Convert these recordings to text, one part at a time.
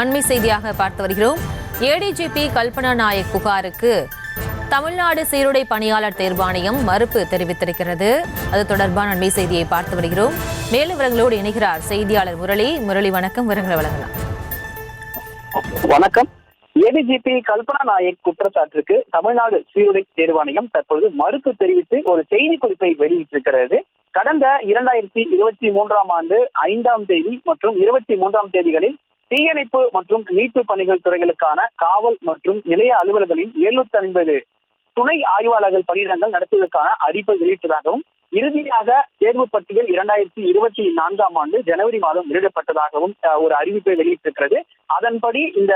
அண்மை செய்தியாக பார்த்து வருகிறோம். ஏடிஜிபி கல்பனா நாயக் புகாருக்கு தமிழ்நாடு சீருடை பணியாளர் தேர்வாணையம் மறுப்பு தெரிவித்திருக்கிறது. அது தொடர்பான அண்மை செய்தியை பார்த்து வருகிறோம். மேலும் விவரங்களோடு இணைகிறார் செய்தியாளர் முரளி. முரளி, வணக்கம். விவரங்களை வழங்கலாம். வணக்கம். ஏடிஜிபி கல்பனா நாயக் குற்றச்சாட்டிற்கு தமிழ்நாடு சீருடை தேர்வாணையம் தற்போது மறுப்பு தெரிவித்து ஒரு செய்தி குறிப்பை வெளியிட்டிருக்கிறது. கடந்த 2023ஆம் ஆண்டு 5ஆம் தேதி மற்றும் 23ஆம் தேதிகளில் தீயணைப்பு மற்றும் மீட்பு பணிகள் துறைகளுக்கான காவல் மற்றும் நிலைய அலுவலர்களின் 750 துணை ஆய்வாளர்கள் பணியிடங்கள் நடத்துவதற்கான அறிவிப்பை வெளியிட்டதாகவும், இறுதியாக தேர்வு பட்டியல் 2024ஆம் ஆண்டு ஜனவரி மாதம் வெளியிடப்பட்டதாகவும் ஒரு அறிவிப்பை வெளியிட்டிருக்கிறது. அதன்படி இந்த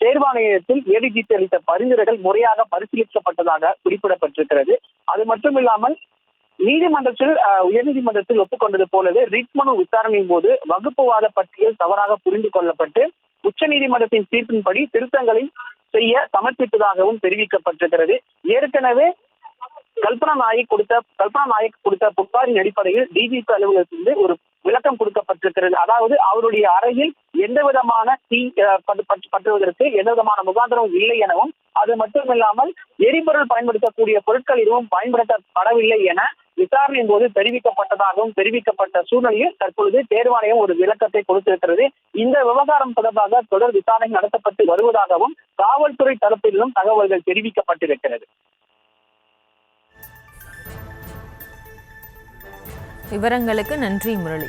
தேர்வாணையத்தில் ஏடிஜிபி அளித்த பரிந்துரைகள் முறையாக பரிசீலிக்கப்பட்டதாக குறிப்பிடப்பட்டிருக்கிறது. அது மட்டுமில்லாமல் உயர்நீதிமன்றத்தில் ஒப்புக்கொண்டது போலவே ரிட் மனு விசாரணையின் போது வகுப்புவாத பட்டியல் தவறாக புரிந்து கொள்ளப்பட்டு உச்ச நீதிமன்றத்தின் தீர்ப்பின்படி திருத்தங்களை செய்ய சமர்ப்பித்ததாகவும் தெரிவிக்கப்பட்டிருக்கிறது. ஏற்கனவே கல்பனா நாயக் கொடுத்த புகாரின் அடிப்படையில் டிஜிபி அலுவலகத்திலிருந்து ஒரு விளக்கம் கொடுக்கப்பட்டிருக்கிறது. அதாவது அவருடைய அறையில் எந்த விதமான தீ பற்றுவதற்கு எந்த விதமான முகாந்திரமும் இல்லை எனவும், அது மட்டுமில்லாமல் எரிபொருள் பயன்படுத்தக்கூடிய பொருட்கள் எதுவும் பயன்படுத்தப்படவில்லை என விசாரணையின் போது தெரிவிக்கப்பட்ட சூழ்நிலையில் தற்பொழுது தேர்வாணையம் ஒரு விளக்கத்தை கொடுத்திருக்கிறது. இந்த விவகாரம் தொடர்பாக தொடர் விசாரணை நடத்தப்பட்டு வருவதாகவும் காவல்துறை தரப்பிலும் தகவல்கள் தெரிவிக்கப்பட்டிருக்கிறது. விவரங்களுக்கு நன்றி முரளி.